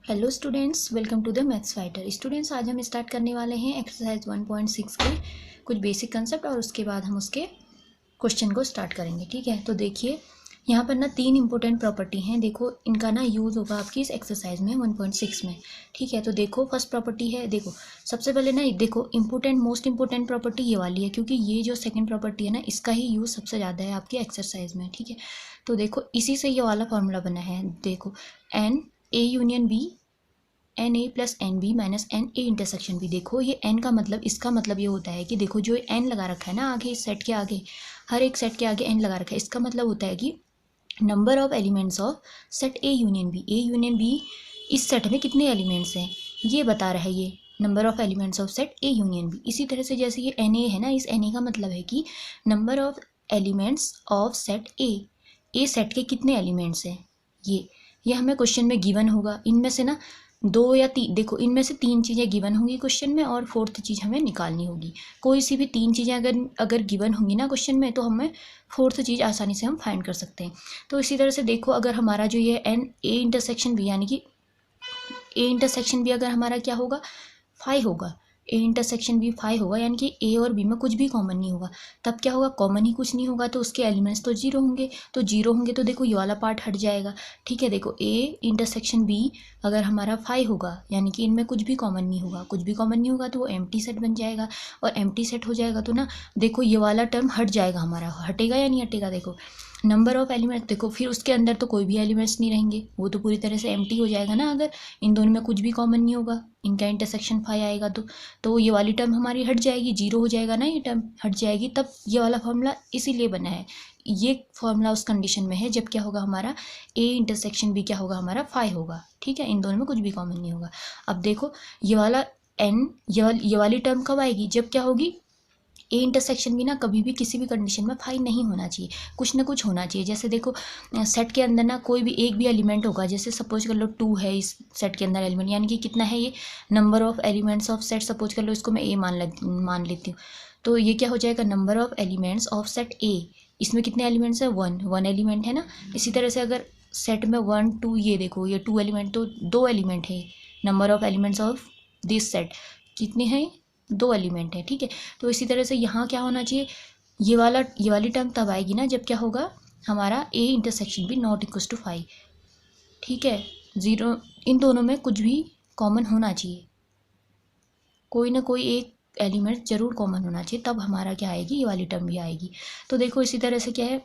Hello students, welcome to the maths fighter. Students, आज हम start करने वाले हैं एक्सरसाइज 1.6 के कुछ बेसिक कंसेप्ट और उसके बाद हम उसके क्वेश्चन को स्टार्ट करेंगे। ठीक है, तो देखिए यहाँ पर ना 3 इंपॉर्टेंट प्रॉपर्टी हैं। देखो इनका ना यूज़ होगा आपकी इस एक्सरसाइज में 1.6 में। ठीक है, तो देखो फर्स्ट प्रॉपर्टी है, देखो सबसे पहले ना देखो इंपॉर्टेंट मोस्ट इंपॉर्टेंट प्रॉपर्टी ये वाली है, क्योंकि ये जो सेकंड प्रॉपर्टी है ना इसका ही यूज़ सबसे ज़्यादा है आपकी एक्सरसाइज में। ठीक है, तो देखो इसी से ये वाला फॉर्मूला बना है। देखो n A union B n A plus n B minus n A intersection B. देखो ये एन का मतलब, इसका मतलब ये होता है कि देखो जो एन लगा रखा है ना आगे इस सेट के आगे, हर एक सेट के आगे एन लगा रखा है, इसका मतलब होता है कि number of elements of set A union B. A union B इस सेट में कितने एलिमेंट्स हैं ये बता रहा है, ये number of elements of set A union B. इसी तरह से जैसे ये एन ए है ना, इस एन ए का मतलब है कि number of elements of set A set के कितने एलिमेंट्स हैं ये हमें क्वेश्चन में गिवन होगा। इनमें से ना 2 या 3, देखो इनमें से 3 चीज़ें गिवन होंगी क्वेश्चन में और फोर्थ चीज़ हमें निकालनी होगी। कोई सी भी 3 चीज़ें अगर गिवन होंगी ना क्वेश्चन में तो हमें फोर्थ चीज़ आसानी से हम फाइंड कर सकते हैं। तो इसी तरह से देखो अगर हमारा जो ये एन ए इंटरसेक्शन बी, यानी कि ए इंटरसेक्शन बी अगर हमारा क्या होगा 5 होगा, ए इंटरसेक्शन बी 5 होगा, यानी कि ए और बी में कुछ भी कॉमन नहीं होगा। तब क्या होगा, कॉमन ही कुछ नहीं होगा तो उसके एलिमेंट्स तो जीरो होंगे, तो जीरो होंगे तो देखो ये वाला पार्ट हट जाएगा। ठीक है, देखो ए इंटरसेक्शन बी अगर हमारा 5 होगा यानी कि इनमें कुछ भी कॉमन नहीं होगा, कुछ भी कॉमन नहीं होगा तो वो एम्प्टी सेट बन जाएगा, और एम्प्टी सेट हो जाएगा तो ना देखो ये वाला टर्म हट जाएगा हमारा। हटेगा या नहीं हटेगा, देखो नंबर ऑफ एलिमेंट्स, देखो फिर उसके अंदर तो कोई भी एलिमेंट्स नहीं रहेंगे, वो तो पूरी तरह से एम्प्टी हो जाएगा ना। अगर इन दोनों में कुछ भी कॉमन नहीं होगा, इनका इंटरसेक्शन 5 आएगा तो ये वाली टर्म हमारी हट जाएगी, जीरो हो जाएगा ना, ये टर्म हट जाएगी। तब ये वाला फॉर्मूला इसीलिए बना है। ये फॉर्मूला उस कंडीशन में है जब क्या होगा हमारा ए इंटरसेक्शन बी क्या होगा हमारा 5 होगा। ठीक है, इन दोनों में कुछ भी कॉमन नहीं होगा। अब देखो ये वाला एन, ये वाली टर्म कब आएगी, जब क्या होगी ए इंटरसेक्शन भी ना कभी भी किसी भी कंडीशन में 5 नहीं होना चाहिए, कुछ ना कुछ होना चाहिए। जैसे देखो सेट के अंदर ना कोई भी एक भी एलिमेंट होगा, जैसे सपोज कर लो 2 है इस सेट के अंदर एलिमेंट, यानी कि कितना है ये number of elements of set, suppose कर लो इसको मैं ए मान लेती हूँ। तो ये क्या हो जाएगा number of elements of set ए, इसमें कितने एलिमेंट्स है, वन एलिमेंट है ना। इसी तरह से अगर सेट में 1 2, ये देखो ये 2 एलिमेंट, तो 2 एलिमेंट है, number of elements of this set कितने हैं, 2 एलिमेंट है। ठीक है, तो इसी तरह से यहाँ क्या होना चाहिए, ये वाली टर्म तब आएगी ना जब क्या होगा हमारा ए इंटरसेक्शन भी नॉट इक्वल टू 5। ठीक है, जीरो, इन दोनों में कुछ भी कॉमन होना चाहिए, कोई ना कोई एक एलिमेंट जरूर कॉमन होना चाहिए, तब हमारा क्या आएगी, ये वाली टर्म भी आएगी। तो देखो इसी तरह से क्या है,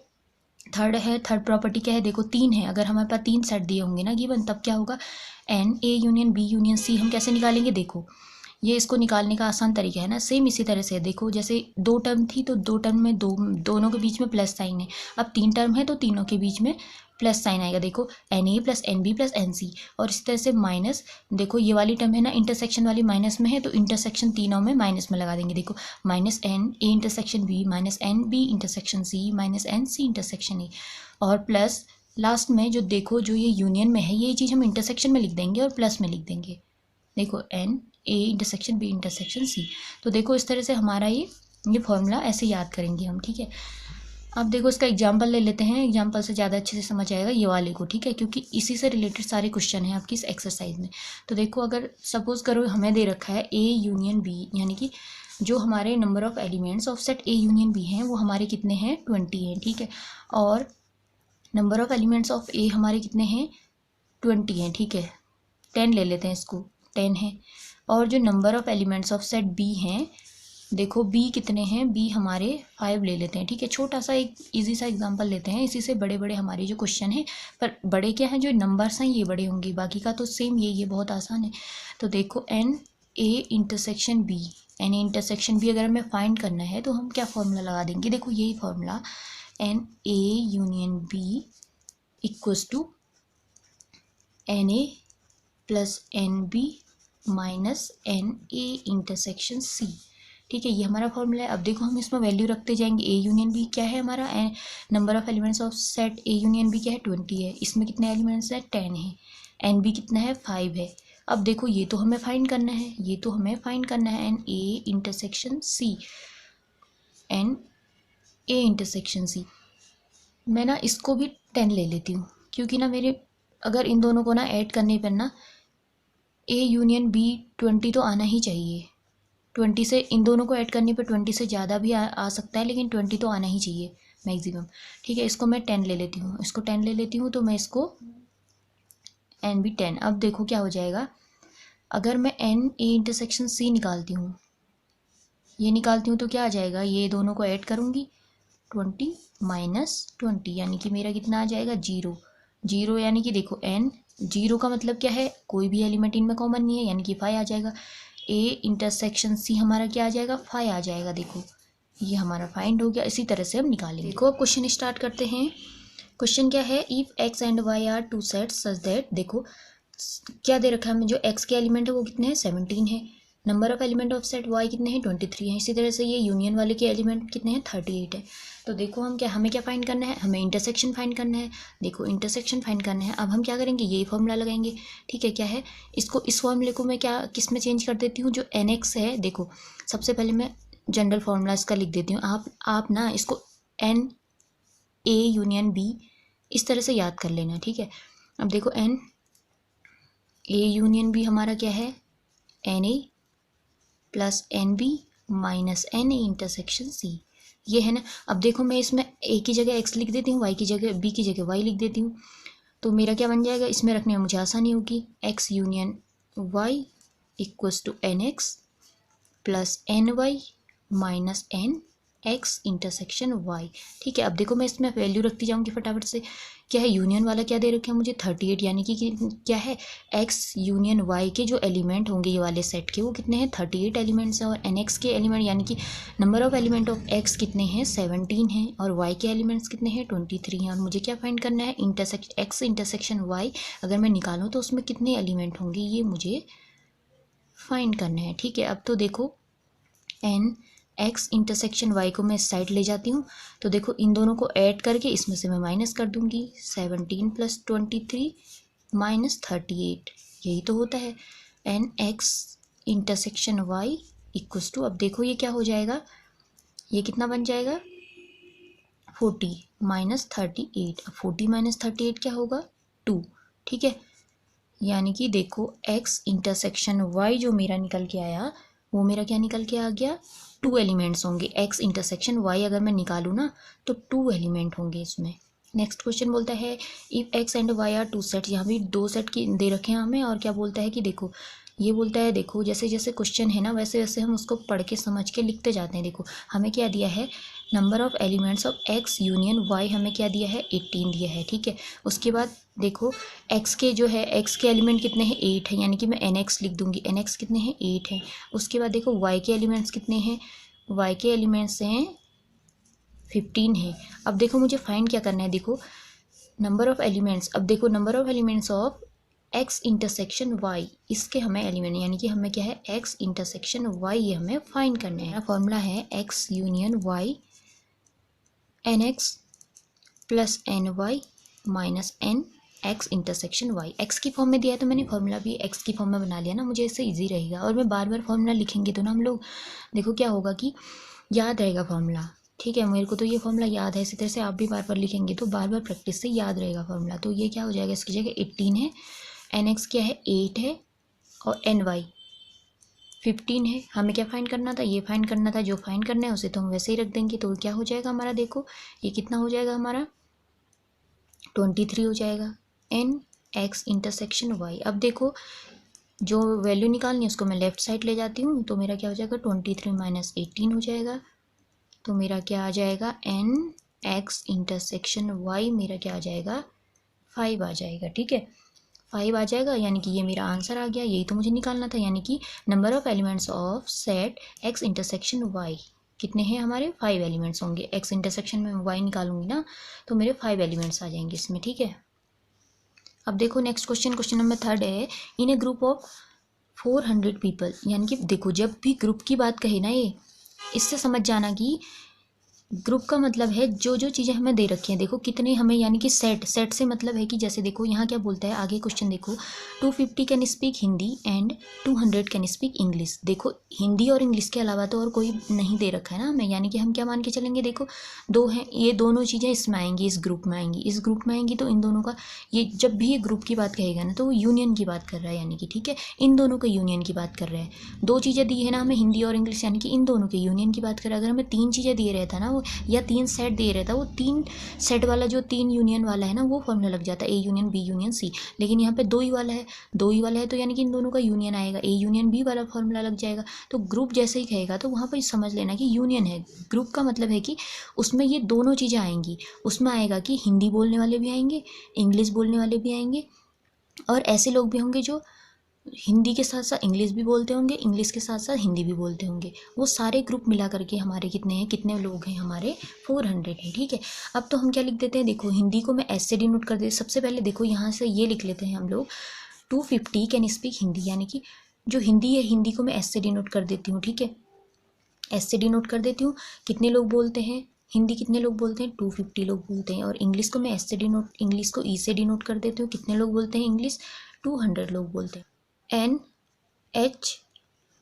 थर्ड प्रॉपर्टी क्या है, देखो 3 है, अगर हमारे पास 3 सेट दिए होंगे ना गिवन, तब क्या होगा n A union B union C. हम कैसे निकालेंगे, देखो ये इसको निकालने का आसान तरीका है ना, सेम इसी तरह से देखो जैसे 2 टर्म थी तो 2 टर्म में दोनों के बीच में प्लस साइन है। अब 3 टर्म है तो तीनों के बीच में प्लस साइन आएगा, देखो n A plus n B plus n C. और इस तरह से माइनस, देखो ये वाली टर्म है ना इंटरसेक्शन वाली माइनस में है, तो इंटरसेक्शन तीनों में माइनस में लगा देंगे। देखो minus n A intersection B minus n B intersection C minus N C intersection A, और प्लस लास्ट में जो देखो जो ये यूनियन में है ये चीज़ हम इंटरसेक्शन में लिख देंगे और प्लस में लिख देंगे। देखो n A intersection B intersection C. तो देखो इस तरह से हमारा ये फॉर्मूला ऐसे याद करेंगे हम। ठीक है, अब देखो इसका एग्जांपल ले लेते हैं, एग्जांपल से ज़्यादा अच्छे से समझ आएगा ये वाले को। ठीक है, क्योंकि इसी से रिलेटेड सारे क्वेश्चन हैं आपकी इस एक्सरसाइज में। तो देखो अगर सपोज करो हमें दे रखा है ए यूनियन बी, यानी कि जो हमारे number of elements of set A union B हैं वो हमारे कितने हैं 20 हैं। ठीक है, और नंबर ऑफ एलिमेंट्स ऑफ ए हमारे कितने हैं 20 हैं। ठीक है, 10 ले लेते हैं इसको, 10 है। और जो number of elements of set B हैं, देखो बी कितने हैं, बी हमारे 5 ले लेते हैं। ठीक है, छोटा सा एक इजी सा एग्जांपल लेते हैं, इसी से बड़े बड़े हमारे जो क्वेश्चन हैं, पर बड़े क्या हैं जो नंबर्स हैं ये बड़े होंगे, बाकी का तो सेम ये बहुत आसान है। तो देखो n A intersection B, n A intersection B अगर हमें फाइंड करना है तो हम क्या फॉर्मूला लगा देंगे, देखो यही formula n A union B equals to n A plus n B minus n A intersection C. ठीक है, ये हमारा फॉर्मूला है। अब देखो हम इसमें वैल्यू रखते जाएंगे, ए यूनियन बी क्या है हमारा, number of elements of set A union B क्या है 20 है, इसमें कितने एलिमेंट्स है 10 है, एन बी कितना है 5 है। अब देखो ये तो हमें फाइंड करना है, ये तो हमें फाइंड करना है n A intersection C, n A intersection C. मैं ना इसको भी 10 ले लेती हूँ, क्योंकि ना मेरे अगर इन दोनों को ना ऐड करने पर ना ए यूनियन बी 20 तो आना ही चाहिए। 20 से इन दोनों को ऐड करने पर 20 से ज़्यादा भी आ सकता है, लेकिन 20 तो आना ही चाहिए मैक्सिमम। ठीक है, इसको मैं 10 ले लेती हूँ, इसको 10 ले लेती हूँ, तो मैं इसको एन भी 10। अब देखो क्या हो जाएगा, अगर मैं एन ए इंटरसेक्शन सी निकालती हूँ, ये निकालती हूँ तो क्या आ जाएगा, ये दोनों को ऐड करूँगी 20 माइनस 20 यानी कि मेरा कितना आ जाएगा 0। 0 यानी कि देखो एन 0 का मतलब क्या है, कोई भी एलिमेंट इनमें कॉमन नहीं है, यानी कि 5 आ जाएगा। ए इंटरसेक्शन सी हमारा क्या आ जाएगा 5 आ जाएगा। देखो ये हमारा फाइंड हो गया। इसी तरह से हम निकालेंगे। देखो अब क्वेश्चन स्टार्ट करते हैं। क्वेश्चन क्या है, if X and Y are two sets such that, देखो क्या दे रखा है हमें, जो एक्स के एलिमेंट है वो कितने हैं 17 है, number of element of set Y कितने हैं 23 हैं, इसी तरह से ये यूनियन वाले के एलिमेंट कितने हैं 38 है। तो देखो हमें क्या फाइंड करना है, हमें इंटरसेक्शन फाइंड करना है। देखो इंटरसेक्शन फाइंड करना है, अब हम क्या करेंगे, यही फॉर्मूला लगाएंगे। ठीक है, क्या है, इसको इस फॉर्मूले को मैं क्या किस में चेंज कर देती हूँ, जो एन एक्स है, देखो सबसे पहले मैं जनरल फॉर्मूला इसका लिख देती हूँ। आप ना इसको एन ए यूनियन बी इस तरह से याद कर लेना। ठीक है, अब देखो एन ए यूनियन बी हमारा क्या है, n A plus n B minus n A intersection C, ये है ना। अब देखो मैं इसमें ए की जगह एक्स लिख देती हूँ, वाई की जगह बी की जगह वाई लिख देती हूँ, तो मेरा क्या बन जाएगा, इसमें रखने में मुझे आसानी होगी। X union Y equals to n X plus n Y minus n X intersection Y. ठीक है, अब देखो मैं इसमें वैल्यू रखती जाऊंगी फटाफट से। क्या है, यूनियन वाला क्या दे रखे हैं मुझे 38, यानी कि क्या है, एक्स यूनियन वाई के जो एलिमेंट होंगे ये वाले सेट के वो कितने हैं 38 एलिमेंट्स हैं, और एन एक्स के एलिमेंट यानी कि number of element of x कितने हैं 17 हैं, और वाई के एलिमेंट्स कितने हैं 23 हैं। और मुझे क्या फाइंड करना है, एक्स इंटरसेक्शन वाई अगर मैं निकालूँ तो उसमें कितने एलिमेंट होंगे ये मुझे फाइंड करना है। ठीक है, अब तो देखो एन एक्स इंटरसेक्शन वाई को मैं इस साइड ले जाती हूँ, तो देखो इन दोनों को ऐड करके इसमें से मैं माइनस कर दूंगी, 17 प्लस 23 माइनस 38, यही तो होता है n X intersection Y equals to, अब देखो ये क्या हो जाएगा, ये कितना बन जाएगा 40 माइनस 38। अब 40 माइनस 38 क्या होगा 2। ठीक है, यानी कि देखो एक्स इंटरसेक्शन वाई जो मेरा निकल के आया वो मेरा क्या निकल के आ गया, 2 एलिमेंट्स होंगे। एक्स इंटरसेक्शन वाई अगर मैं निकालूँ ना तो 2 एलिमेंट होंगे इसमें। नेक्स्ट क्वेश्चन बोलता है if X and Y are 2 set, यहाँ भी 2 सेट की दे रखे हैं हमें, और क्या बोलता है कि देखो ये बोलता है, देखो जैसे जैसे क्वेश्चन है ना वैसे वैसे हम उसको पढ़ के समझ के लिखते जाते हैं। देखो हमें क्या दिया है, number of elements of X union Y हमें क्या दिया है 18 दिया है। ठीक है, उसके बाद देखो एक्स के जो है एक्स के एलिमेंट कितने हैं 8 है, यानी कि मैं एन एक्स लिख दूंगी, एन एक्स कितने हैं 8 है। उसके बाद देखो वाई के एलिमेंट्स कितने हैं, वाई के एलिमेंट्स हैं 15 है। अब देखो मुझे फाइंड क्या करना है, देखो नंबर ऑफ एलिमेंट्स, अब देखो number of elements of X intersection Y, इसके हमें एलिमेंट यानी कि हमें क्या है एक्स इंटरसेक्शन वाई ये हमें फाइंड करना है। फॉर्मूला है X union Y n X plus n Y minus n X intersection Y. X की फॉर्म में दिया है तो मैंने फॉर्मूला भी एक्स की फॉर्म में बना लिया ना, मुझे इससे इजी रहेगा। और मैं बार बार फॉर्मूला लिखेंगे तो ना हम लोग देखो क्या होगा कि याद रहेगा फॉर्मूला। ठीक है, मेरे को तो ये फॉर्मूला याद है, इसी तरह से आप भी बार बार लिखेंगे तो बार बार प्रैक्टिस से याद रहेगा फॉर्मूला। तो ये क्या हो जाएगा, इसकी जगह 18 है, एन एक्स क्या है 8 है, और एन वाई 15 है। हमें क्या फाइंड करना था, ये फाइंड करना था, जो फाइंड करना है उसे तो हम वैसे ही रख देंगे। तो क्या हो जाएगा हमारा, देखो ये कितना हो जाएगा हमारा 23 हो जाएगा एन एक्स इंटरसेक्शन वाई। अब देखो जो वैल्यू निकालनी है उसको मैं लेफ्ट साइड ले जाती हूँ, तो मेरा क्या हो जाएगा 23 माइनस 18 हो जाएगा, तो मेरा क्या आ जाएगा एन एक्स इंटरसेक्शन वाई मेरा क्या आ जाएगा 5 आ जाएगा। ठीक है, 5 आ जाएगा, यानी कि ये मेरा आंसर आ गया। यही तो मुझे निकालना था, यानी कि number of elements of set X intersection Y कितने हैं हमारे 5 एलिमेंट्स होंगे। एक्स इंटरसेक्शन में वाई निकालूंगी ना तो मेरे 5 एलिमेंट्स आ जाएंगे इसमें। ठीक है, अब देखो नेक्स्ट क्वेश्चन, क्वेश्चन नंबर 3 है इन ए ग्रुप ऑफ 400 पीपल, यानी कि देखो जब भी ग्रुप की बात कहे ना ये, इससे समझ जाना कि ग्रुप का मतलब है जो जो चीज़ें हमें दे रखी हैं, देखो कितने हमें, यानी कि सेट, सेट से मतलब है कि जैसे देखो यहाँ क्या बोलता है आगे क्वेश्चन देखो, 250 can speak Hindi and 200 can speak English. देखो हिंदी और इंग्लिश के अलावा तो और कोई नहीं दे रखा है ना हमें, यानी कि हम क्या मान के चलेंगे, देखो दो हैं, ये दोनों चीज़ें इसमें आएंगी, इस ग्रुप में आएंगी, इस ग्रुप में आएंगी, तो इन दोनों का, ये जब भी ये ग्रुप की बात कहेगा ना तो वो यूनियन की बात कर रहा है, यानी कि ठीक है, इन दोनों के यूनियन की बात कर रहे हैं। दो चीज़ें दी है ना हमें, हिंदी और इंग्लिश, यानी कि इन दोनों के यूनियन की बात कर रहे हैं। अगर हमें तीन चीज़ें दिए रहता ना वो, या तीन सेट दे रहता, वो तीन सेट वाला जो तीन यूनियन वाला है ना वो फॉर्मूला लग जाता है, A union B union C. लेकिन यहाँ पे दो ही वाला है, दो ही वाला है, तो यानी कि इन दोनों का यूनियन आएगा, ए यूनियन बी वाला फॉर्मूला लग जाएगा। तो ग्रुप जैसे ही कहेगा तो वहाँ पर समझ लेना कि यूनियन है। ग्रुप का मतलब है कि उसमें ये दोनों चीज़ें आएंगी, उसमें आएगा कि हिंदी बोलने वाले भी आएंगे, इंग्लिश बोलने वाले भी आएंगे, और ऐसे लोग भी होंगे जो हिंदी के साथ साथ इंग्लिश भी बोलते होंगे, इंग्लिश के साथ साथ हिंदी भी बोलते होंगे। वो सारे ग्रुप मिला करके हमारे कितने हैं, कितने लोग हैं हमारे, 400 है, ठीक है। अब तो हम क्या लिख देते हैं, देखो हिंदी को मैं ऐसे से डिनोट कर देती, सबसे पहले देखो यहाँ से ये लिख लेते हैं हम लोग, 250 कैन स्पीक हिंदी, यानी कि जो हिंदी है, हिंदी को मैं ऐसे से डिनोट कर देती हूँ, ठीक है, ऐसे डिनोट कर देती हूँ। कितने लोग बोलते हैं हिंदी, कितने लोग बोलते हैं, 250 लोग बोलते हैं। और इंग्लिश को मैं ऐसे डिनोट, इंग्लिश को ई से डिनोट कर देती हूँ, कितने लोग बोलते हैं इंग्लिश, 200 लोग बोलते हैं। एन एच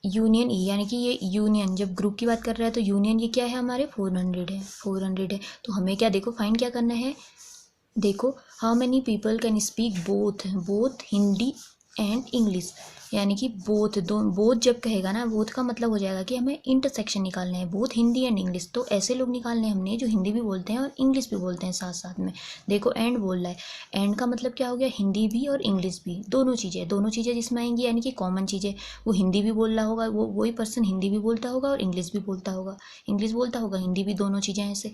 यूनियन ई, यानी कि ये यूनियन, जब ग्रुप की बात कर रहा है तो यूनियन ये क्या है हमारे, 400 है, 400 है। तो हमें क्या, देखो फाइंड क्या करना है, देखो how many people can speak both, both Hindi and English, यानी कि बोथ, दो बोथ जब कहेगा ना, बोथ का मतलब हो जाएगा कि हमें इंटरसेक्शन निकालना है, बोथ हिंदी एंड इंग्लिश। तो ऐसे लोग निकालने हैं हमने जो हिंदी भी बोलते हैं और इंग्लिश भी बोलते हैं साथ साथ में। देखो एंड बोल रहा है, एंड का मतलब क्या हो गया, हिंदी भी और इंग्लिश भी, दोनों चीज़ें, दोनों चीज़ें जिसमें आएंगी, यानी कि कॉमन चीज़ें, वो हिंदी भी बोल रहा होगा, वो वही पर्सन हिंदी भी बोलता होगा और इंग्लिश भी बोलता होगा, इंग्लिश बोलता होगा, हिंदी भी, दोनों चीज़ें ऐसे,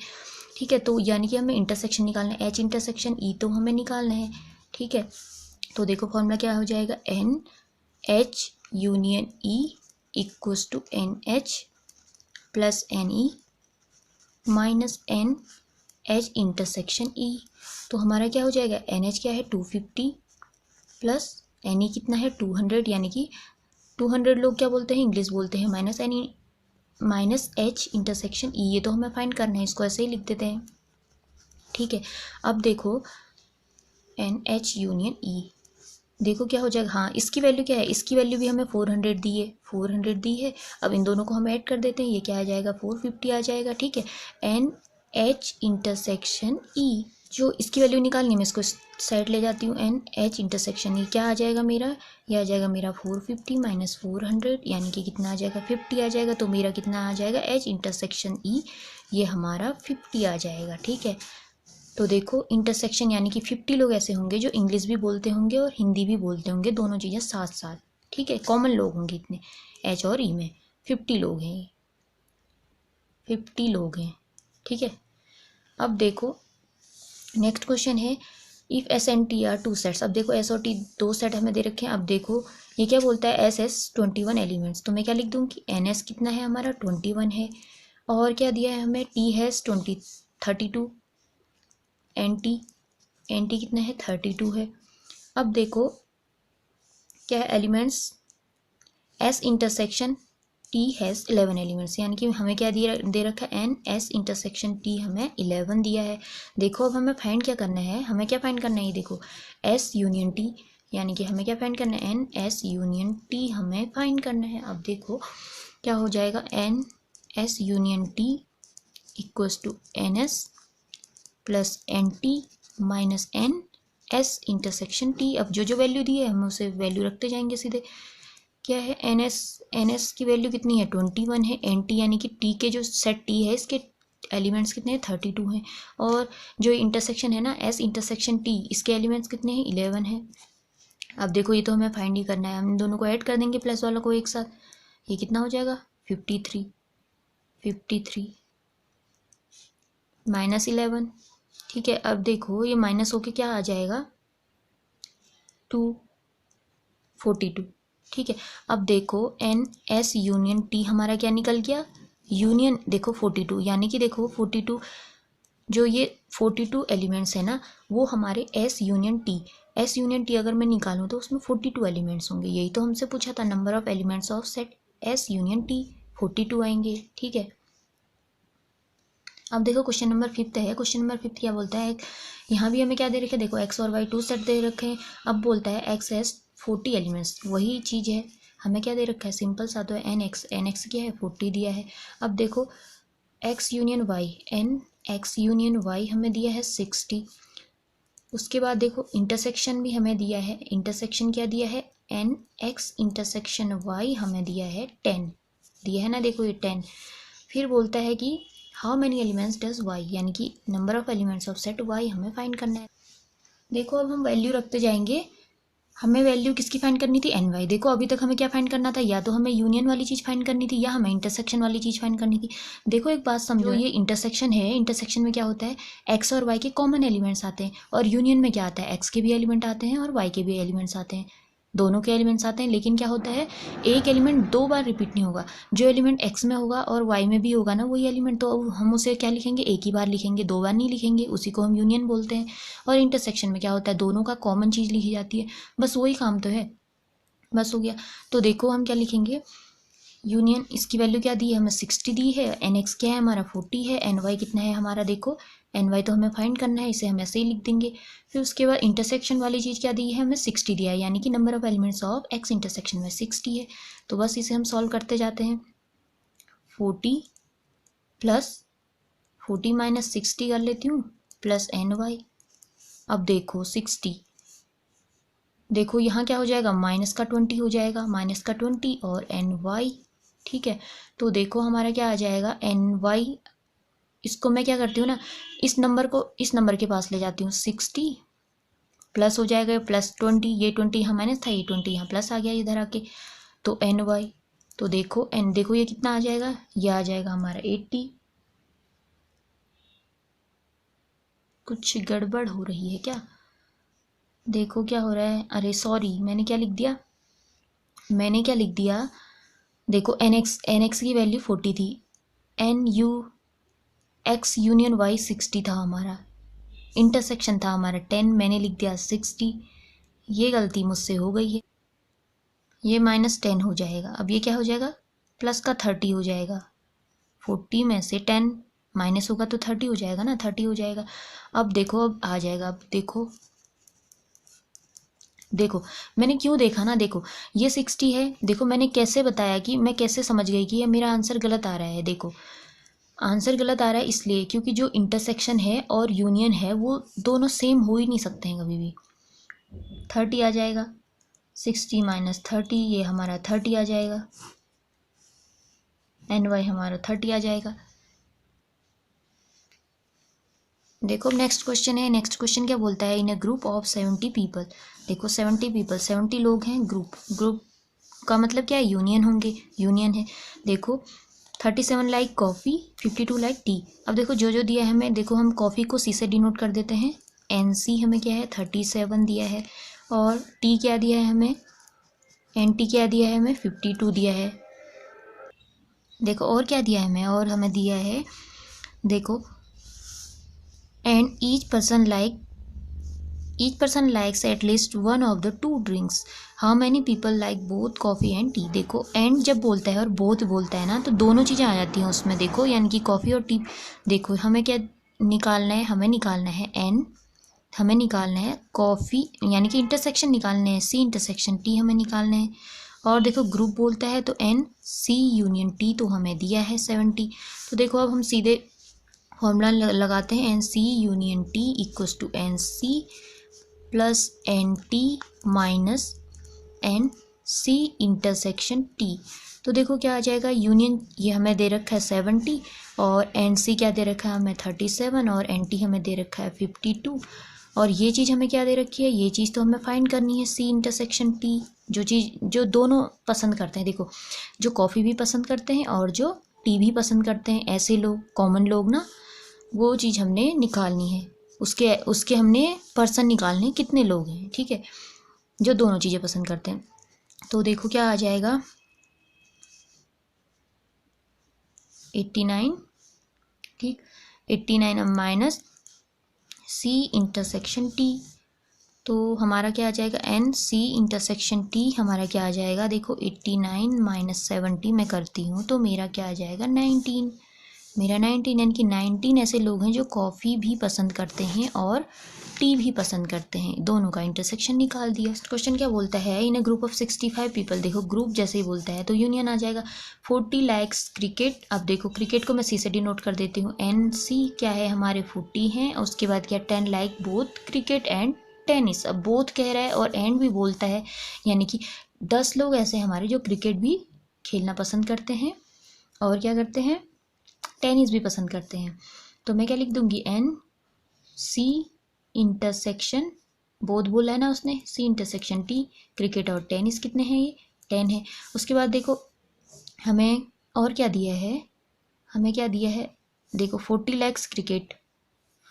ठीक है। तो यानी कि हमें इंटरसेक्शन निकालना है, एच इंटरसेक्शन ई तो हमें निकालना है, ठीक है। तो देखो फॉर्मूला क्या हो जाएगा, n H union E equals to n H plus n E minus n H intersection E. तो हमारा क्या हो जाएगा, एन एच क्या है 250 प्लस एन ई कितना है 200, यानी कि 200 लोग क्या बोलते हैं, इंग्लिश बोलते हैं, minus n E minus H intersection E, ये तो हमें फाइंड करना है, इसको ऐसे ही लिख देते हैं, ठीक है। अब देखो एन एच यूनियन ई, देखो क्या हो जाएगा, हाँ इसकी वैल्यू क्या है, इसकी वैल्यू भी हमें 400 दी है, 400 दी है। अब इन दोनों को हम ऐड कर देते हैं, ये क्या आ जाएगा 450 आ जाएगा, ठीक है। एन एच इंटरसेक्शन ई, जो इसकी वैल्यू निकालनी है, मैं इसको साइड ले जाती हूँ, एन एच इंटरसेक्शन ई क्या आ जाएगा मेरा, ये आ जाएगा मेरा 450 माइनस 400, यानी कि कितना आ जाएगा 50 आ जाएगा। तो मेरा कितना आ जाएगा, एच इंटरसेक्शन ई, ये हमारा 50 आ जाएगा, ठीक है। तो देखो इंटरसेक्शन, यानी कि 50 लोग ऐसे होंगे जो इंग्लिश भी बोलते होंगे और हिंदी भी बोलते होंगे, दोनों चीज़ें साथ साथ, ठीक है, कॉमन लोग होंगे इतने, एच और ई में 50 लोग हैं, 50 लोग हैं, ठीक है। अब देखो नेक्स्ट क्वेश्चन है, if S and T R two sets. अब देखो एस और टी दो सेट हमें दे रखे हैं। अब देखो ये क्या बोलता है, एस एस 21 एलिमेंट्स, तो मैं क्या लिख दूँ कि एन एस कितना है हमारा 21 है, और क्या दिया है हमें, टी हैज़ 32, एन टी कितना है 32 है। अब देखो क्या है elements, S intersection T has 11 elements, यानी कि हमें क्या दे रखा है, एन एस इंटरसेक्शन टी हमें 11 दिया है। देखो अब हमें फाइंड क्या करना है, हमें क्या फाइंड करना है, ये देखो एस यूनियन टी, यानी कि हमें क्या फाइंड करना है, एन एस यूनियन टी हमें फाइंड करना है। अब देखो क्या हो जाएगा, n S union T equals to n S plus N T minus n S intersection T. अब जो जो वैल्यू दी है हम उसे वैल्यू रखते जाएंगे सीधे। क्या है, एन एस की वैल्यू कितनी है 21 है, एन टी यानी कि टी के जो सेट टी है इसके एलिमेंट्स कितने हैं 32 हैं, और जो इंटरसेक्शन है ना एस इंटरसेक्शन टी, इसके एलिमेंट्स कितने हैं 11 है। अब देखो ये तो हमें फाइंड ही करना है, हम दोनों को ऐड कर देंगे प्लस वालों को एक साथ, ये कितना हो जाएगा 53 माइनस 11, ठीक है। अब देखो ये माइनस होके क्या आ जाएगा 242, ठीक है। अब देखो एन एस यूनियन टी हमारा क्या निकल गया, यूनियन देखो 42, यानी कि देखो 42 जो ये 42 एलिमेंट्स है ना वो हमारे एस यूनियन टी अगर मैं निकालूँ तो उसमें 42 एलिमेंट्स होंगे, यही तो हमसे पूछा था, number of elements of set S union T 42 आएंगे, ठीक है। अब देखो क्वेश्चन नंबर 5 है। क्वेश्चन नंबर 5 क्या बोलता है, यहाँ भी हमें क्या दे रखे हैं, देखो एक्स और वाई 2 सेट दे रखे हैं। अब बोलता है एक्स हैज़ 40 एलिमेंट्स, वही चीज़ है, हमें क्या दे रखा है, सिंपल सा तो एन एक्स क्या है 40 दिया है। अब देखो X union Y, n X union Y हमें दिया है 60। उसके बाद देखो इंटरसेक्शन भी हमें दिया है, इंटरसेक्शन क्या दिया है, एन एक्स इंटरसेक्शन वाई हमें दिया है 10 दिया है ना, देखो ये 10। फिर बोलता है कि how many elements does Y, यानी कि number of elements of set Y हमें फाइंड करना है। देखो अब हम वैल्यू रखते जाएंगे, हमें वैल्यू किसकी फाइंड करनी थी, एन वाई। देखो अभी तक हमें क्या फाइंड करना था, या तो हमें यूनियन वाली चीज़ फाइंड करनी थी या हमें इंटरसेक्शन वाली चीज़ फाइंड करनी थी। देखो एक बात समझो, ये इंटरसेक्शन है, इंटरसेक्शन में क्या होता है, एक्स और वाई के कॉमन एलिमेंट्स आते हैं, और यूनियन में क्या आता है, एक्स के भी एलिमेंट आते हैं और वाई के भी एलिमेंट्स आते हैं, दोनों के एलिमेंट्स आते हैं। लेकिन क्या होता है, एक एलिमेंट 2 बार रिपीट नहीं होगा, जो एलिमेंट एक्स में होगा और वाई में भी होगा ना वही एलिमेंट, तो हम उसे क्या लिखेंगे, एक ही बार लिखेंगे, 2 बार नहीं लिखेंगे, उसी को हम यूनियन बोलते हैं। और इंटरसेक्शन में क्या होता है, दोनों का कॉमन चीज़ लिखी जाती है, बस वही काम तो है, बस हो गया। तो देखो हम क्या लिखेंगे, यूनियन, इसकी वैल्यू क्या दी है हमें 60 दी है, एन एक्स क्या है हमारा 40 है, एन वाई कितना है हमारा, देखो एन वाई तो हमें फाइंड करना है, इसे हम ऐसे ही लिख देंगे। फिर उसके बाद इंटरसेक्शन वाली चीज़ क्या दी है हमें 60 दिया है, यानी कि number of elements of X intersection में 60 है। तो बस इसे हम सॉल्व करते जाते हैं, 40 प्लस 40 माइनस 60 कर लेती हूँ, प्लस एन वाई। अब देखो 60, देखो यहाँ क्या हो जाएगा, माइनस का 20 हो जाएगा, माइनस का 20 और एन वाई, ठीक है। तो देखो हमारा क्या आ जाएगा, एन वाई, इसको मैं क्या करती हूँ ना, इस नंबर को इस नंबर के पास ले जाती हूँ, 60 प्लस हो जाएगा प्लस 20, ये 20 यहाँ माइनस था, ये 20 यहाँ प्लस आ गया इधर आके, तो एन वाई। तो देखो एन, देखो ये कितना आ जाएगा, ये आ जाएगा हमारा 80। कुछ गड़बड़ हो रही है क्या, देखो क्या हो रहा है, अरे सॉरी मैंने क्या लिख दिया, देखो एन एक्स की वैल्यू 40 थी, n U X union Y 60 था हमारा, इंटरसेक्शन था हमारा 10, मैंने लिख दिया 60, ये गलती मुझसे हो गई है, ये -10 हो जाएगा। अब ये क्या हो जाएगा, प्लस का 30 हो जाएगा, 40 में से 10 माइनस होगा तो 30 हो जाएगा ना, 30 हो जाएगा। अब देखो अब आ जाएगा, अब देखो मैंने क्यों देखा ना, देखो ये 60 है, देखो मैंने कैसे बताया कि मैं कैसे समझ गई कि ये मेरा आंसर गलत आ रहा है। देखो आंसर गलत आ रहा है इसलिए क्योंकि जो इंटरसेक्शन है और यूनियन है वो दोनों सेम हो ही नहीं सकते हैं कभी भी। 30 आ जाएगा, 60 माइनस 30, ये हमारा 30 आ जाएगा, एन वाई हमारा 30 आ जाएगा। देखो नेक्स्ट क्वेश्चन है, नेक्स्ट क्वेश्चन क्या बोलता है, इन अ ग्रुप ऑफ 70 पीपल, देखो 70 पीपल, 70 लोग हैं, ग्रुप का मतलब क्या है, यूनियन होंगे, यूनियन है। देखो 37 लाइक कॉफ़ी, 52 लाइक टी। अब देखो जो जो दिया है हमें, देखो हम कॉफ़ी को सी से डिनोट कर देते हैं, एन सी हमें क्या है 37 दिया है, और टी क्या दिया है हमें, एन टी क्या दिया है हमें 52 दिया है। देखो और क्या दिया है हमें, और हमें दिया है, देखो and each person likes at least one of the two drinks, how many people like both coffee and T. देखो एंड जब बोलता है और बोथ बोलता है ना, तो दोनों चीज़ें आ जाती हैं उसमें, देखो यानी कि कॉफ़ी और टी। देखो हमें क्या निकालना है, हमें निकालना है एन, हमें निकालना है कॉफ़ी, यानी कि इंटरसेक्शन निकालने हैं, सी इंटरसेक्शन टी हमें निकालना है। और देखो ग्रुप बोलता है तो एन सी यूनियन टी, तो हमें दिया है 70। तो देखो अब हम सीधे फॉर्मूला लगाते हैं, n C union T equals to N C plus N T minus N C intersection T. तो देखो क्या आ जाएगा, यूनियन ये हमें दे रखा है 70, और एन सी क्या दे रखा है हमें 37, और एन टी हमें दे रखा है 52, और ये चीज़ हमें क्या दे रखी है, ये चीज़ तो हमें फाइंड करनी है सी इंटरसेक्शन टी, जो चीज़ जो दोनों पसंद करते हैं, देखो जो कॉफ़ी भी पसंद करते हैं और जो टी भी पसंद करते हैं, ऐसे लोग कॉमन लोग ना, वो चीज़ हमने निकालनी है, उसके हमने पर्सन निकालने कितने लोग हैं, ठीक है, जो दोनों चीज़ें पसंद करते हैं। तो देखो क्या आ जाएगा 89, ठीक 89 अब माइनस सी इंटरसेक्शन टी, तो हमारा क्या आ जाएगा, एन सी इंटरसेक्शन टी हमारा क्या आ जाएगा, देखो 89 माइनस 70 मैं करती हूँ तो मेरा क्या आ जाएगा 19, मेरा 19, यानी कि 19 ऐसे लोग हैं जो कॉफ़ी भी पसंद करते हैं और टी भी पसंद करते हैं। दोनों का इंटरसेक्शन निकाल दिया। क्वेश्चन क्या बोलता है, इन अ ग्रुप ऑफ 65 पीपल, देखो ग्रुप जैसे ही बोलता है तो यूनियन आ जाएगा। 40 लाइक्स क्रिकेट, अब देखो क्रिकेट को मैं सी से डिनोट कर देती हूँ, एन सी क्या है हमारे 40 हैं, उसके बाद क्या 10 like both cricket and tennis. अब बोथ कह रहा है और एंड भी बोलता है, यानी कि 10 लोग ऐसे हमारे जो क्रिकेट भी खेलना पसंद करते हैं और क्या करते हैं, टेनिस भी पसंद करते हैं। तो मैं क्या लिख दूंगी, एन सी इंटरसेक्शन, बोथ बोला है ना उसने, सी इंटरसेक्शन टी, क्रिकेट और टेनिस कितने हैं, ये 10 है। उसके बाद देखो हमें और क्या दिया है, हमें क्या दिया है, देखो 40 लैक्स क्रिकेट,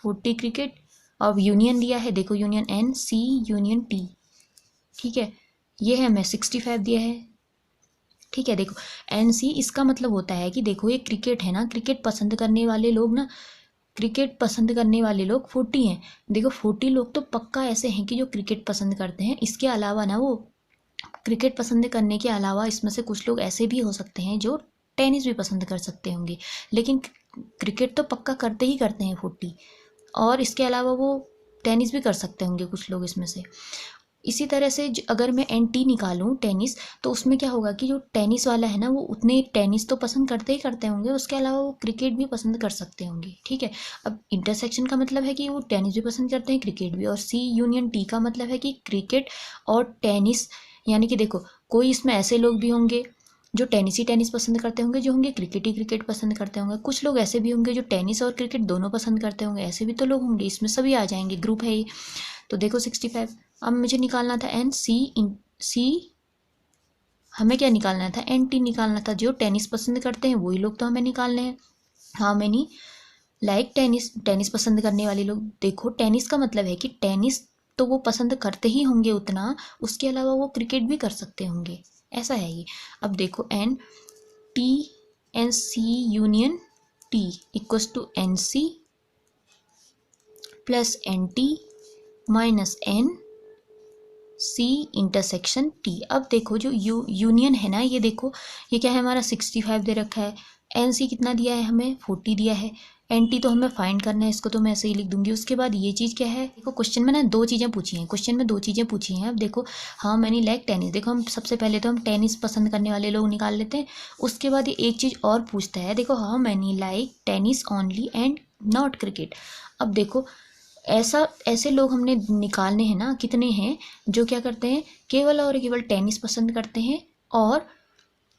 40 क्रिकेट, अब यूनियन दिया है, देखो union n C union T, ठीक है, ये है हमें 65 दिया है, ठीक है। देखो एन सी, इसका मतलब होता है कि देखो ये क्रिकेट है ना, क्रिकेट पसंद करने वाले लोग ना, क्रिकेट पसंद करने वाले लोग 40 हैं। देखो 40 लोग तो पक्का ऐसे हैं कि जो क्रिकेट पसंद करते हैं, इसके अलावा ना वो क्रिकेट पसंद करने के अलावा इसमें से कुछ लोग ऐसे भी हो सकते हैं जो टेनिस भी पसंद कर सकते होंगे, लेकिन क्रिकेट तो पक्का करते ही करते हैं 40, और इसके अलावा वो टेनिस भी कर सकते होंगे कुछ लोग इसमें से। इसी तरह से अगर मैं एन टी निकालूं टेनिस, तो उसमें क्या होगा कि जो टेनिस वाला है ना वो उतने टेनिस तो पसंद करते ही करते होंगे, उसके अलावा वो क्रिकेट भी पसंद कर सकते होंगे, ठीक है। अब इंटरसेक्शन का मतलब है कि वो टेनिस भी पसंद करते हैं क्रिकेट भी, और सी यूनियन टी का मतलब है कि क्रिकेट और टेनिस, यानी कि देखो कोई इसमें ऐसे लोग भी होंगे जो टेनिस ही टेनिस पसंद करते होंगे, जो होंगे क्रिकेट ही क्रिकेट पसंद करते होंगे, कुछ लोग ऐसे भी होंगे जो टेनिस और क्रिकेट दोनों पसंद करते होंगे, ऐसे भी तो लोग होंगे, इसमें सभी आ जाएंगे, ग्रुप है ये। तो देखो 65, अब मुझे निकालना था एन सी सी, हमें क्या निकालना था, एन टी निकालना था, जो टेनिस पसंद करते हैं वही लोग तो हमें निकालने हैं। How many like tennis, tennis पसंद करने वाले लोग, देखो टेनिस का मतलब है कि टेनिस तो वो पसंद करते ही होंगे उतना, उसके अलावा वो क्रिकेट भी कर सकते होंगे, ऐसा है ये। अब देखो N T, N C union T equals to N C plus N T minus N C intersection T. अब देखो जो यूनियन है ना, ये देखो ये क्या है हमारा 65 दे रखा है, एन सी कितना दिया है हमें 40 दिया है, एन टी तो हमें फाइंड करना है, इसको तो मैं ऐसे ही लिख दूंगी। उसके बाद ये चीज़ क्या है, देखो क्वेश्चन में ना दो चीज़ें पूछी हैं, क्वेश्चन में दो चीज़ें पूछी हैं। अब देखो हाँ मैनी लाइक टेनिस, देखो हम सबसे पहले तो हम टेनिस पसंद करने वाले लोग निकाल लेते हैं, उसके बाद ये एक चीज़ और पूछता है, देखो how many like tennis only and not cricket. अब देखो ऐसे लोग हमने निकालने हैं ना, कितने हैं जो क्या करते हैं, केवल और केवल टेनिस पसंद करते हैं और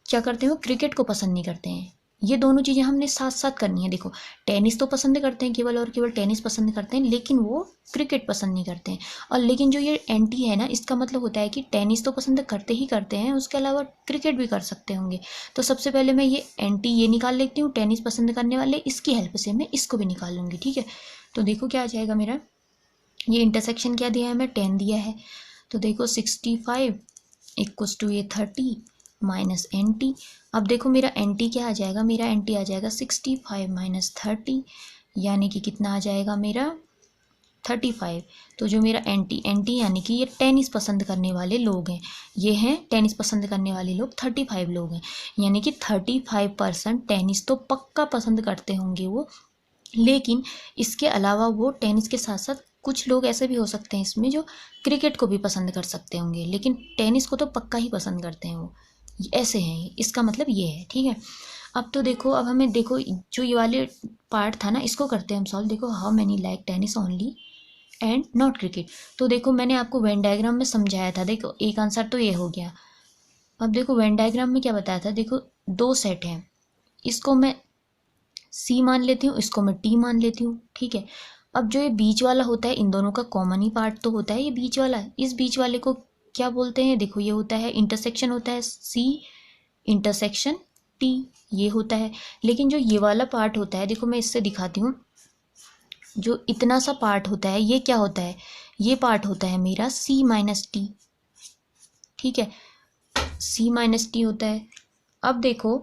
क्या करते हैं वो क्रिकेट को पसंद नहीं करते हैं। ये दोनों चीज़ें हमने साथ साथ करनी है। देखो टेनिस तो पसंद करते हैं, केवल और केवल टेनिस पसंद करते हैं, लेकिन वो क्रिकेट पसंद नहीं करते हैं। और लेकिन जो ये एंटी है ना, इसका मतलब होता है कि टेनिस तो पसंद करते ही करते हैं, उसके अलावा क्रिकेट भी कर सकते होंगे। तो सबसे पहले मैं ये एंटी ये निकाल लेती हूँ, टेनिस पसंद करने वाले, इसकी हेल्प से मैं इसको भी निकाल लूँगी, ठीक है। तो देखो क्या आ जाएगा मेरा, ये इंटरसेक्शन क्या दिया है हमें, 10 दिया है, तो देखो 65 इक्वल्स टू ये 30 माइनस एन टी। अब देखो मेरा एन टी क्या आ जाएगा, मेरा एन टी आ जाएगा 65 माइनस 30, यानी कि कितना आ जाएगा मेरा 35। तो जो मेरा एन टी यानी कि ये टेनिस पसंद करने वाले लोग हैं, ये हैं टेनिस पसंद करने वाले लोग 35 लोग हैं, यानी कि 35% टेनिस तो पक्का पसंद करते होंगे वो, लेकिन इसके अलावा वो टेनिस के साथ साथ कुछ लोग ऐसे भी हो सकते हैं इसमें जो क्रिकेट को भी पसंद कर सकते होंगे, लेकिन टेनिस को तो पक्का ही पसंद करते हैं वो, ऐसे हैं, इसका मतलब ये है, ठीक है। अब तो देखो अब हमें देखो जो ये वाले पार्ट था ना, इसको करते हैं हम सॉल्व। देखो how many like tennis only and not cricket, तो देखो मैंने आपको वेन डायग्राम में समझाया था, देखो एक आंसर तो ये हो गया। अब देखो वेन डायग्राम में क्या बताया था, देखो दो सेट हैं, इसको मैं सी मान लेती हूँ, इसको मैं टी मान लेती हूँ, ठीक है। अब जो ये बीच वाला होता है, इन दोनों का कॉमन ही पार्ट तो होता है ये बीच वाला, इस बीच वाले को क्या बोलते हैं, देखो ये होता है इंटरसेक्शन होता है, सी इंटरसेक्शन टी ये होता है। लेकिन जो ये वाला पार्ट होता है, देखो मैं इससे दिखाती हूँ, जो इतना सा पार्ट होता है ये क्या होता है, ये पार्ट होता है मेरा सी माइनस टी, ठीक है, सी माइनस टी होता है। अब देखो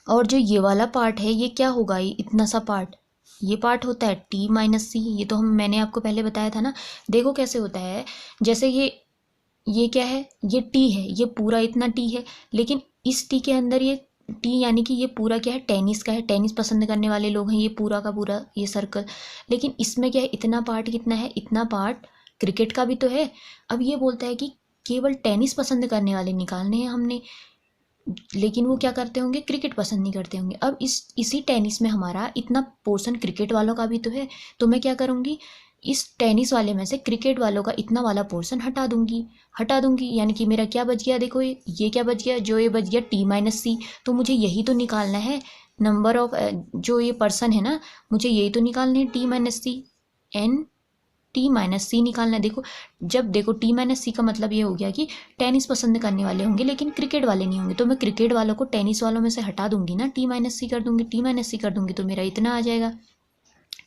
और जो ये वाला पार्ट है ये क्या होगा, ये इतना सा पार्ट, ये पार्ट होता है टी माइनस सी, ये तो मैंने आपको पहले बताया था ना। देखो कैसे होता है, जैसे ये क्या है, ये टी है, ये पूरा इतना टी है, लेकिन इस टी के अंदर ये टी यानी कि ये पूरा क्या है, टेनिस का है, टेनिस पसंद करने वाले लोग हैं, ये पूरा का पूरा ये सर्कल। लेकिन इसमें क्या है, इतना पार्ट कितना है, इतना पार्ट क्रिकेट का भी तो है। अब ये बोलता है कि केवल टेनिस पसंद करने वाले निकालने हैं हमने, लेकिन वो क्या करते होंगे, क्रिकेट पसंद नहीं करते होंगे। अब इसी टेनिस में हमारा इतना पोर्शन क्रिकेट वालों का भी तो है, तो मैं क्या करूँगी, इस टेनिस वाले में से क्रिकेट वालों का इतना वाला पोर्शन हटा दूंगी, यानी कि मेरा क्या बच गया, देखो ये क्या बच गया, जो ये बच गया T-C। तो मुझे यही तो निकालना है, नंबर ऑफ जो ये पर्सन है ना, मुझे यही तो निकालने हैं, T-C, T-C निकालना है। देखो जब देखो T-C का मतलब ये हो गया कि टेनिस पसंद करने वाले होंगे लेकिन क्रिकेट वाले नहीं होंगे, तो मैं क्रिकेट वालों को टेनिस वालों में से हटा दूंगी ना, T-C कर दूंगी, T-C कर दूंगी, तो मेरा इतना आ जाएगा।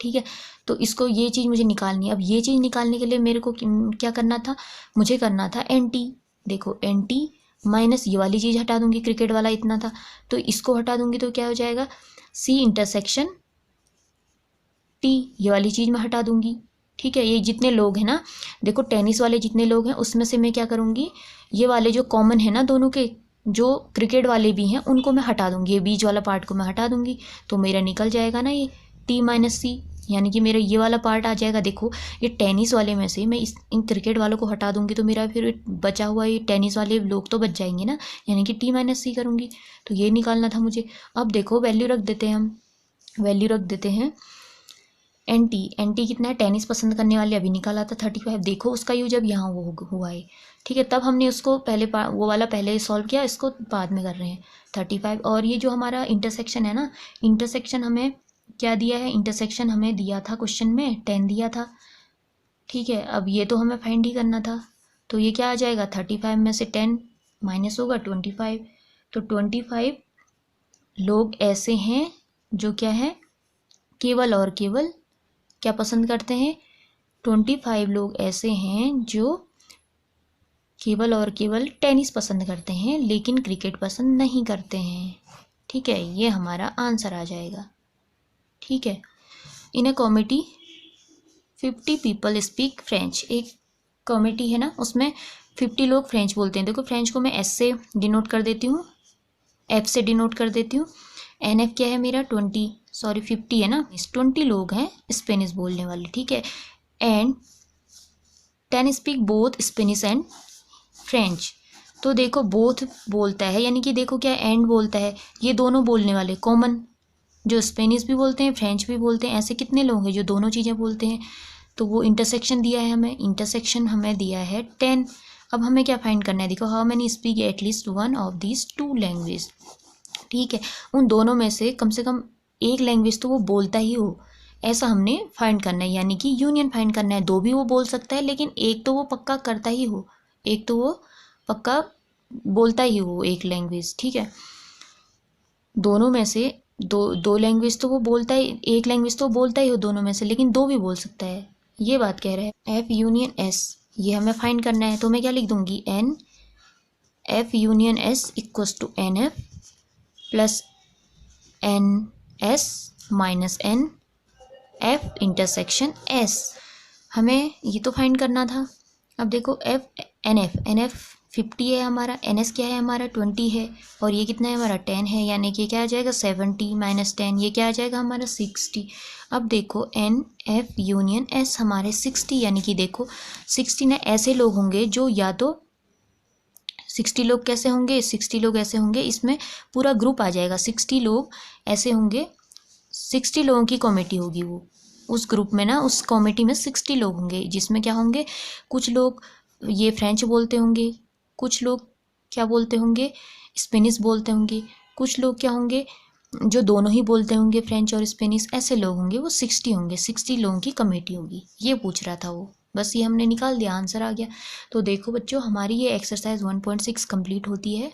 ठीक है, तो इसको ये चीज़ मुझे निकालनी है। अब ये चीज़ निकालने के लिए मेरे को क्या करना था, मुझे करना था NT। देखो NT माइनस ये वाली चीज़ हटा दूंगी, क्रिकेट वाला इतना था, तो इसको हटा दूंगी तो क्या हो जाएगा, C इंटरसेक्शन T, ये वाली चीज़ मैं हटा दूंगी। ठीक है, ये जितने लोग हैं ना, देखो टेनिस वाले जितने लोग हैं उसमें से मैं क्या करूँगी, ये वाले जो कॉमन है ना दोनों के, जो क्रिकेट वाले भी हैं उनको मैं हटा दूंगी, ये बीच वाला पार्ट को मैं हटा दूंगी, तो मेरा निकल जाएगा ना ये T-C, यानी कि मेरा ये वाला पार्ट आ जाएगा। देखो ये टेनिस वाले में से मैं इन क्रिकेट वालों को हटा दूंगी तो मेरा फिर बचा हुआ ये टेनिस वाले लोग तो बच जाएंगे ना, यानी कि T-C करूँगी, तो ये निकालना था मुझे। अब देखो वैल्यू रख देते हैं हम, वैल्यू रख देते हैं NT कितना है, टेनिस पसंद करने वाले अभी निकाला था 35। देखो उसका यूज अब यहाँ हुआ है। ठीक है, तब हमने उसको पहले वो वाला पहले सॉल्व किया, इसको बाद में कर रहे हैं 35। और ये जो हमारा इंटरसेक्शन है ना, इंटरसेक्शन हमें क्या दिया है, इंटरसेक्शन हमें दिया था क्वेश्चन में 10 दिया था। ठीक है, अब ये तो हमें फाइंड ही करना था, तो ये क्या आ जाएगा, 35 में से 10 माइनस होगा 25, तो 25 लोग ऐसे हैं जो क्या है, केवल और केवल क्या पसंद करते हैं, 25 लोग ऐसे हैं जो केवल और केवल टेनिस पसंद करते हैं लेकिन क्रिकेट पसंद नहीं करते हैं। ठीक है, ये हमारा आंसर आ जाएगा। ठीक है, इन अ कॉमिटी 50 पीपल स्पीक फ्रेंच, एक कॉमिटी है ना उसमें 50 लोग फ्रेंच बोलते हैं। देखो फ्रेंच को मैं S से डिनोट कर देती हूँ, F से डिनोट कर देती हूँ, NF क्या है मेरा 50 है ना, 20 लोग हैं स्पेनिश बोलने वाले। ठीक है, and 10 speak both Spanish and French. तो देखो बोथ बोलता है, यानी कि देखो क्या एंड बोलता है, ये दोनों बोलने वाले कॉमन, जो स्पेनिश भी बोलते हैं फ्रेंच भी बोलते हैं, ऐसे कितने लोग हैं जो दोनों चीज़ें बोलते हैं। तो वो इंटरसेक्शन दिया है हमें, इंटरसेक्शन हमें दिया है 10। अब हमें क्या फाइंड करना है, देखो how many speak at least one of these two language. ठीक है, उन दोनों में से कम एक लैंग्वेज तो वो बोलता ही हो, ऐसा हमने फाइंड करना है, यानी कि यूनियन फाइंड करना है। दो भी वो बोल सकता है लेकिन एक तो वो पक्का करता ही हो, एक तो वो पक्का बोलता ही हो एक लैंग्वेज। ठीक है, दोनों में से दो लैंग्वेज तो वो बोलता ही, एक लैंग्वेज तो बोलता ही हो दोनों में से, लेकिन दो भी बोल सकता है, ये बात कह रहे हैं। F यूनियन S ये हमें फाइंड करना है, तो मैं क्या लिख दूंगी, F union S equals to NF plus NS minus NF intersection S। हमें ये तो फाइंड करना था। अब देखो NF 50 है हमारा, NS क्या है हमारा 20 है, और ये कितना है हमारा 10 है, यानी कि क्या आ जाएगा 70 माइनस 10, ये क्या आ जाएगा हमारा 60। अब देखो NF यूनियन S हमारे 60, यानी कि देखो 60 ना ऐसे लोग होंगे जो या तो 60 लोग कैसे होंगे, 60 लोग ऐसे होंगे, इसमें पूरा ग्रुप आ जाएगा, 60 लोग ऐसे होंगे, 60 लोगों की कमेटी होगी वो, उस ग्रुप में ना, उस कमेटी में 60 लोग होंगे, जिसमें क्या होंगे, कुछ लोग ये फ्रेंच बोलते होंगे, कुछ लोग क्या बोलते होंगे, स्पेनिश बोलते होंगे, कुछ लोग क्या होंगे जो दोनों ही बोलते होंगे फ्रेंच और स्पेनिश, ऐसे लोग होंगे, वो 60 होंगे, 60 लोगों की कमेटी होगी, ये पूछ रहा था वो। बस ये हमने निकाल दिया, आंसर आ गया। तो देखो बच्चों हमारी ये एक्सरसाइज 1.6 कंप्लीट होती है।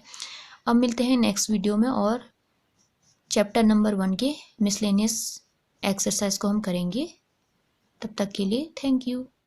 अब मिलते हैं नेक्स्ट वीडियो में और चैप्टर नंबर 1 के मिसलेनियस एक्सरसाइज को हम करेंगे। तब तक के लिए थैंक यू।